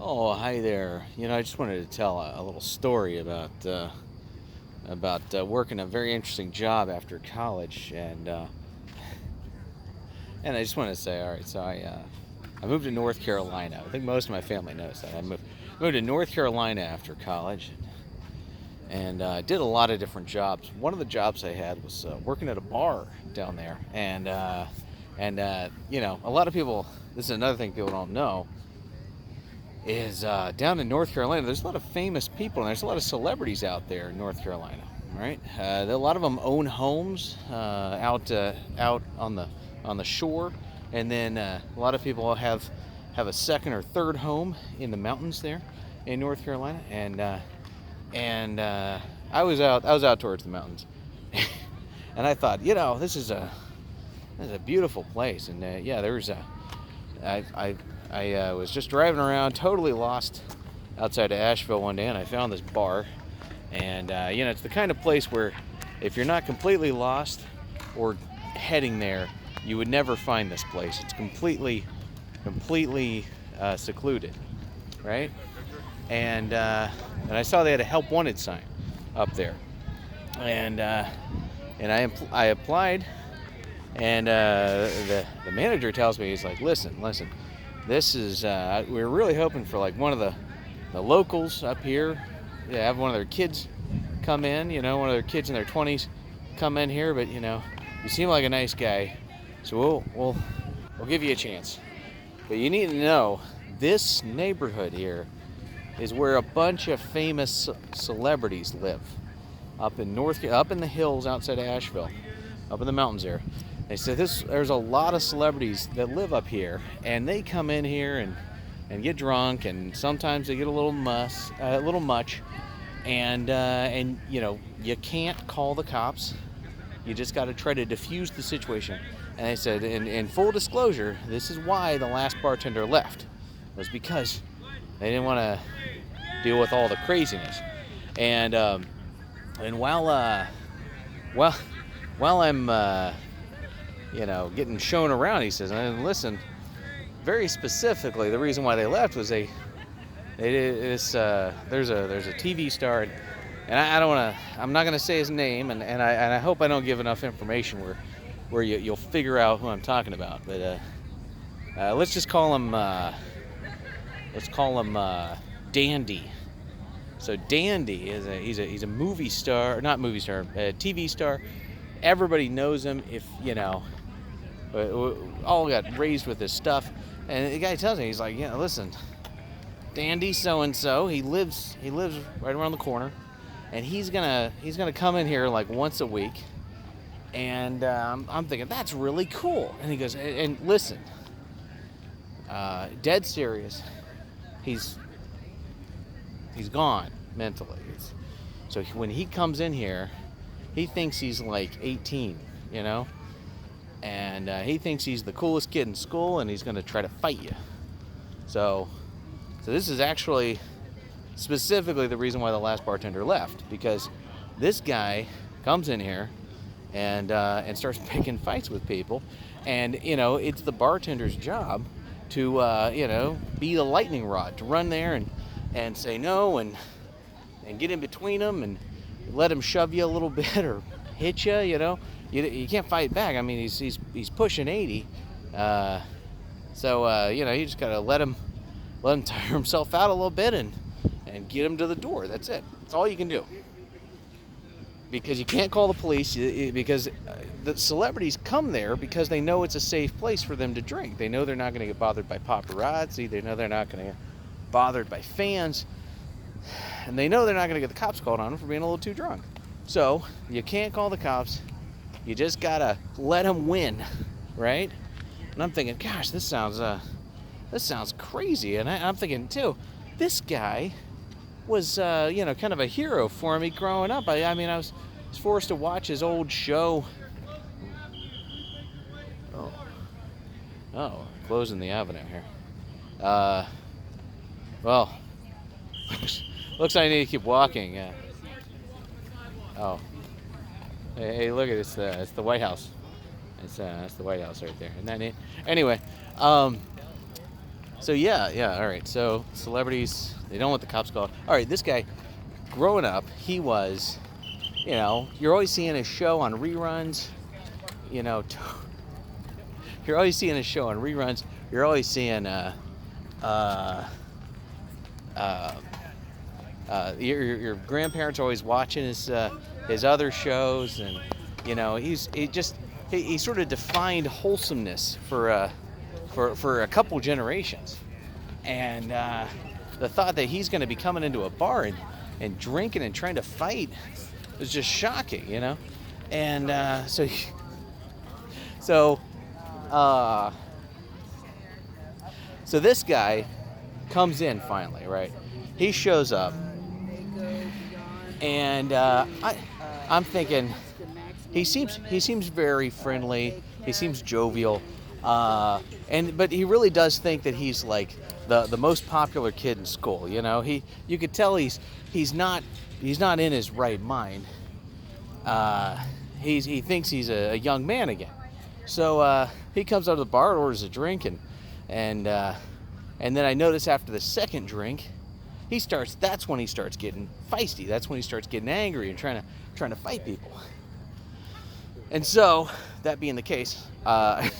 Oh, hi there. I just wanted to tell a little story about working a very interesting job after college, and I just wanted to say, all right. So I moved to North Carolina. I think most of my family knows that. I moved to North Carolina after college, and did a lot of different jobs. One of the jobs I had was working at a bar down there, and a lot of people. This is another thing people don't know is down in North Carolina, there's a lot of famous people and there's a lot of celebrities out there in North Carolina, right? A lot of them own homes out on the shore, and then a lot of people have a second or third home in the mountains there in North Carolina, and I was out towards the mountains, and I thought, this is a beautiful place, and yeah, there's a I was just driving around, totally lost outside of Asheville one day, and I found this bar. And it's the kind of place where, if you're not completely lost or heading there, you would never find this place. It's completely secluded, right? And I saw they had a help wanted sign up there, and I applied, and the manager tells me, he's like, listen. This is we're really hoping for like one of the locals up here. Yeah, have one of their kids come in. One of their kids in their 20s come in here. But you seem like a nice guy, so we'll give you a chance. But you need to know this neighborhood here is where a bunch of famous celebrities live up in the hills outside of Asheville, up in the mountains there. They said there's a lot of celebrities that live up here, and they come in here and get drunk, and sometimes they get a little much, and you can't call the cops. You just got to try to diffuse the situation. And they said, in full disclosure, this is why the last bartender left, was because they didn't want to deal with all the craziness. And while I'm getting shown around, he says, and listen, very specifically, the reason why they left was there's a TV star, and I don't want to, I'm not going to say his name, and I hope I don't give enough information where you'll figure out who I'm talking about. But let's just call him Dandy. So Dandy he's a movie star, not movie star, a TV star. Everybody knows him. If all got raised with this stuff, and the guy tells me, he's like, listen, Dandy so and so, he lives right around the corner, and he's gonna come in here like once a week, and I'm thinking that's really cool. And he goes, and listen, dead serious, he's gone mentally. So when he comes in here, he thinks he's like 18, and he thinks he's the coolest kid in school, and he's going to try to fight you. So this is actually specifically the reason why the last bartender left, because this guy comes in here and starts picking fights with people, and it's the bartender's job to be the lightning rod, to run there and say no, and get in between them and let him shove you a little bit or hit you. You can't fight back. I mean, he's pushing 80, so you just gotta let him tire himself out a little bit and get him to the door. That's it. That's all you can do. Because you can't call the police, because the celebrities come there because they know it's a safe place for them to drink. They know they're not going to get bothered by paparazzi. They know they're not going to get bothered by fans. And they know they're not going to get the cops called on them for being a little too drunk. So you can't call the cops. You just got to let them win, right? And I'm thinking, gosh, this sounds crazy. And I'm thinking, too, this guy was, kind of a hero for me growing up. I mean, I was forced to watch his old show. Oh, closing the avenue here. Well, looks like I need to keep walking. Oh, hey, look at this. It's the White House. It's the White House right there. Isn't that neat? Anyway, yeah. All right. So celebrities, they don't want the cops called. All right. This guy, growing up, he was, you're always seeing his show on reruns. You know, you're always seeing his show on reruns. You're always seeing your grandparents are always watching his other shows, and he sort of defined wholesomeness for a couple generations, and the thought that he's going to be coming into a bar and drinking and trying to fight was just shocking, and so this guy comes in finally, right? He shows up, and I'm thinking he seems very friendly. He seems jovial, but he really does think that he's like the most popular kid in school. You could tell he's not in his right mind. He thinks he's a young man again. So he comes out of the bar and orders a drink, and then I notice after the second drink, that's when he starts getting feisty. That's when he starts getting angry and trying to fight people. And so, that being the case, I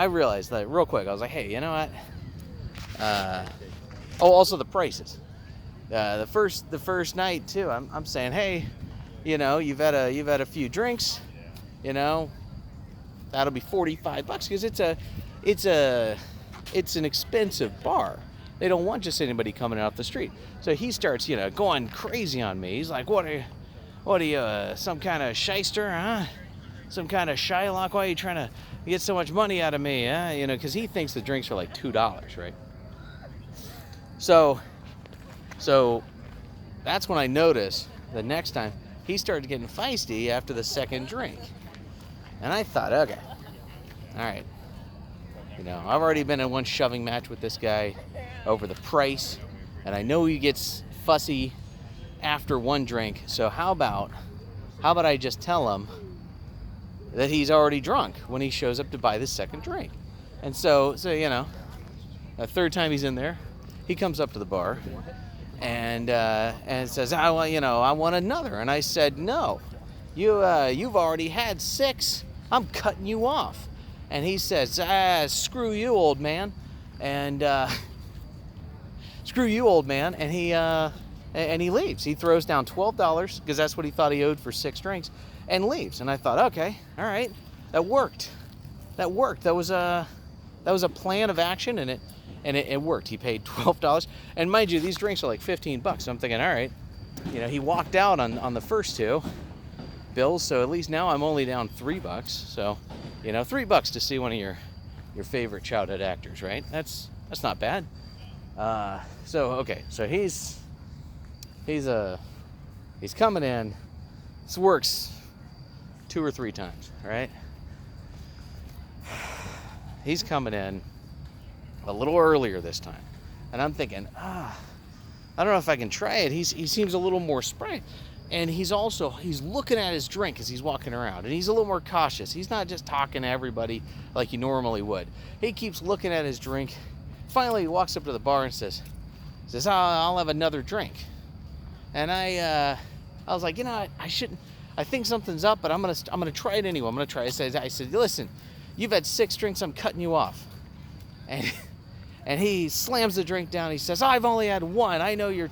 realized that real quick. I was like, hey, you know what? Also the prices. The first night too. I'm saying, hey, you've had a few drinks, that'll be $45 because it's an expensive bar. They don't want just anybody coming out the street. So he starts, going crazy on me. He's like, what are you, some kind of shyster, huh? Some kind of Shylock? Why are you trying to get so much money out of me, huh? Because he thinks the drinks are like $2, right? So that's when I noticed the next time he started getting feisty after the second drink. And I thought, okay, all right. I've already been in one shoving match with this guy over the price, and I know he gets fussy after one drink. So how about I just tell him that he's already drunk when he shows up to buy the second drink? And so a third time he's in there, he comes up to the bar and says, I want another. And I said, no, you've already had 6. I'm cutting you off. And he says, screw you, old man. And screw you, old man. And he leaves. He throws down $12 because that's what he thought he owed for 6 drinks, and leaves. And I thought, okay, all right, that worked. That was a plan of action, and it worked. He paid $12, and mind you, these drinks are like $15. So I'm thinking, all right, he walked out on the first 2 bills, so at least now I'm only down $3. So, $3 to see one of your favorite childhood actors, right? That's not bad. So he's coming in. This works 2 or 3 times, right? He's coming in a little earlier this time, and I'm thinking, I don't know if I can try it. He seems a little more spry. And he's looking at his drink as he's walking around, and he's a little more cautious. He's not just talking to everybody like he normally would. He keeps looking at his drink. Finally, he walks up to the bar and says, I'll have another drink. And I was like, I shouldn't. I think something's up, but I'm gonna try it anyway. I'm gonna try it. I said, listen, you've had 6 drinks. I'm cutting you off. And he slams the drink down. He says, I've only had 1. I know you're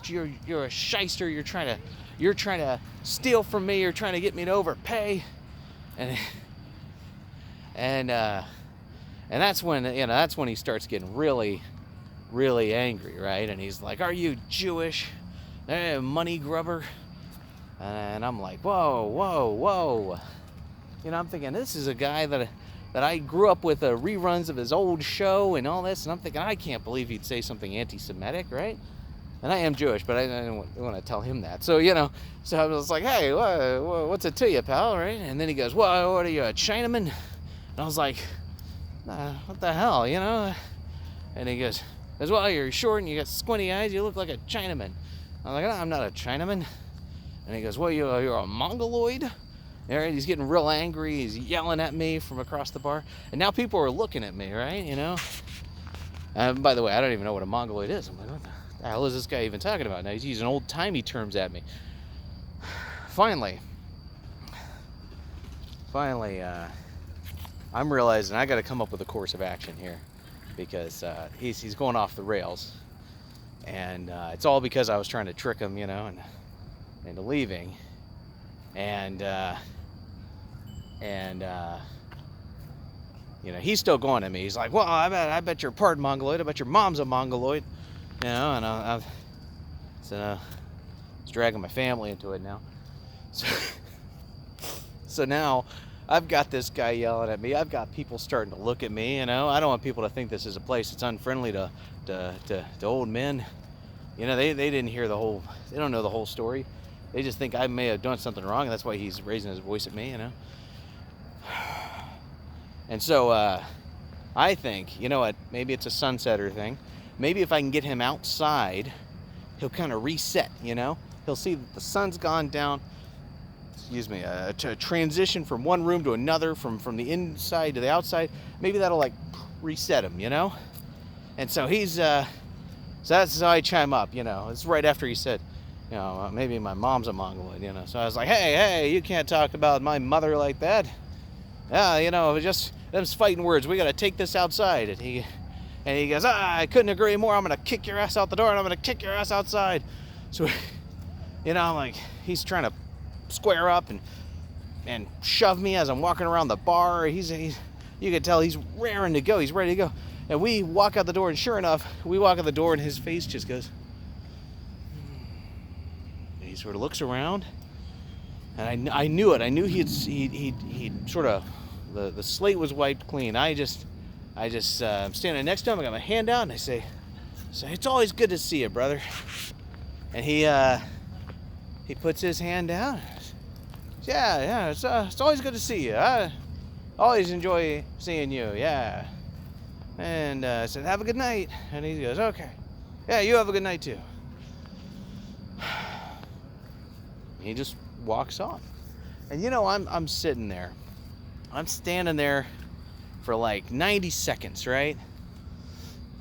a shyster. You're trying to steal from me. You're trying to get me to overpay, and that's when he starts getting really, really angry, right? And he's like, "Are you Jewish, money grubber?" And I'm like, "Whoa!" I'm thinking this is a guy that I grew up with reruns of his old show and all this, and I'm thinking I can't believe he'd say something anti-Semitic, right? And I am Jewish, but I didn't want to tell him that. So, so I was like, hey, what's it to you, pal, right? And then he goes, well, what are you, a Chinaman? And I was like, what the hell, And he goes, well, you're short and you got squinty eyes. You look like a Chinaman. I'm like, no, I'm not a Chinaman. And he goes, well, you're a Mongoloid? All right, he's getting real angry. He's yelling at me from across the bar. And now people are looking at me, right, By the way, I don't even know what a mongoloid is. I'm like, what the hell is this guy even talking about? Now he's using old-timey terms at me. Finally, I'm realizing I got to come up with a course of action here, because he's going off the rails, and it's all because I was trying to trick him, into leaving, and he's still going at me. He's like, well, I bet you're part mongoloid. I bet your mom's a mongoloid, and I've it's dragging my family into it now. So now I've got this guy yelling at me. I've got people starting to look at me. I don't want people to think this is a place that's unfriendly to old men. They didn't hear they don't know the whole story. They just think I may have done something wrong, and that's why he's raising his voice at me. And so I think, what, maybe it's a sunsetter thing. Maybe if I can get him outside, he'll kind of reset, He'll see that the sun's gone down, a transition from one room to another, from the inside to the outside. Maybe that'll, reset him, And so so that's how I chime up, It's right after he said, maybe my mom's a mongoloid, So I was like, hey, you can't talk about my mother like that. Yeah, just them's fighting words. We got to take this outside. And he goes, I couldn't agree more. I'm going to kick your ass out the door, and I'm going to kick your ass outside. So, I'm like, he's trying to square up and shove me as I'm walking around the bar. You can tell he's raring to go. He's ready to go. And we walk out the door, and sure enough, we walk out the door, and his face just goes, and he sort of looks around. And I knew it. I knew he'd sort of, the slate was wiped clean. I'm standing next to him. I got my hand out, and I say, it's always good to see you, brother. And he puts his hand down. Yeah, it's always good to see you. I always enjoy seeing you. Yeah. And I said, have a good night. And he goes, okay. Yeah, you have a good night too. He just walks off. And I'm sitting there. I'm standing there for 90 seconds, right?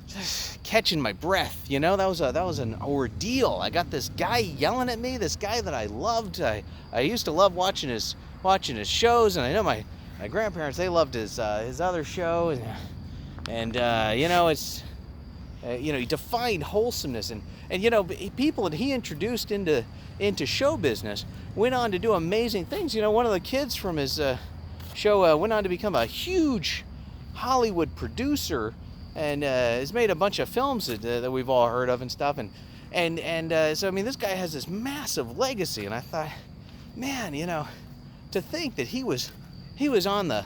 Just catching my breath. That was an ordeal. I got this guy yelling at me, this guy that I loved. I used to love watching his shows, and I know my grandparents, they loved his other show, and it's he defined wholesomeness, and people that he introduced into show business went on to do amazing things. One of the kids from his show went on to become a huge Hollywood producer, and has made a bunch of films that we've all heard of and stuff. So this guy has this massive legacy, and I thought, man, to think that he was on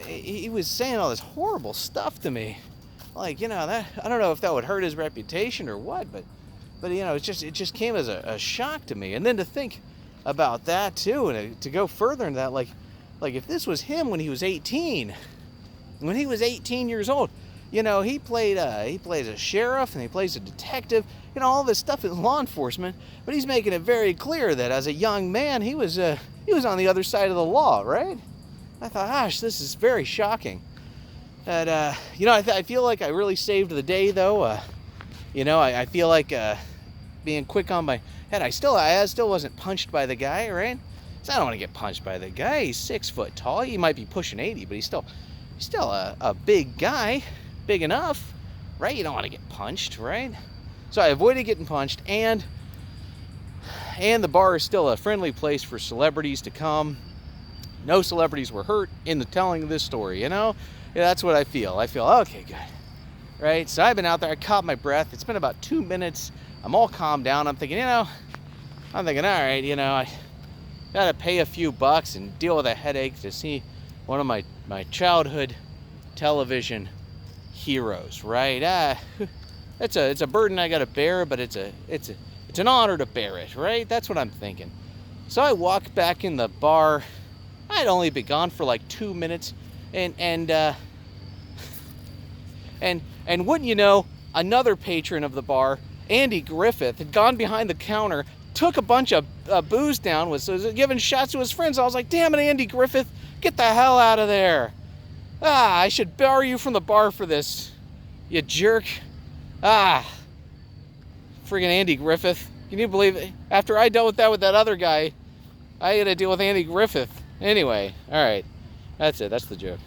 he was saying all this horrible stuff to me, that, I don't know if that would hurt his reputation or what, but it just came as a shock to me. And then to think about that too, and to go further into that, like if this was him when he was 18 years old, he plays a sheriff, and he plays a detective, all this stuff in law enforcement, but he's making it very clear that as a young man, he was on the other side of the law, right? I thought, gosh, this is very shocking. And, I feel like I really saved the day, though. I feel like being quick on my head. I still wasn't punched by the guy, right? So I don't want to get punched by the guy. He's 6 foot tall. He might be pushing 80, but he's still a big guy, big enough, right? You don't want to get punched, right? So I avoided getting punched, and the bar is still a friendly place for celebrities to come. No celebrities were hurt in the telling of this story, Yeah, that's what I feel. I feel, okay, good. Right? So I've been out there. I caught my breath. It's been about 2 minutes. I'm all calmed down. I'm thinking, all right, I got to pay a few bucks and deal with a headache to see one of my childhood television heroes, right? It's a burden I got to bear, but it's an honor to bear it, right? That's what I'm thinking. So I walked back in the bar. I'd only been gone for 2 minutes, and wouldn't you know, another patron of the bar, Andy Griffith, had gone behind the counter, took a bunch of booze down, was giving shots to his friends. I was like, damn it, Andy Griffith, get the hell out of there. I should bar you from the bar for this. You jerk. Ah. Friggin' Andy Griffith. Can you believe it? After I dealt with that other guy, I had to deal with Andy Griffith. Anyway, all right. That's it. That's the joke.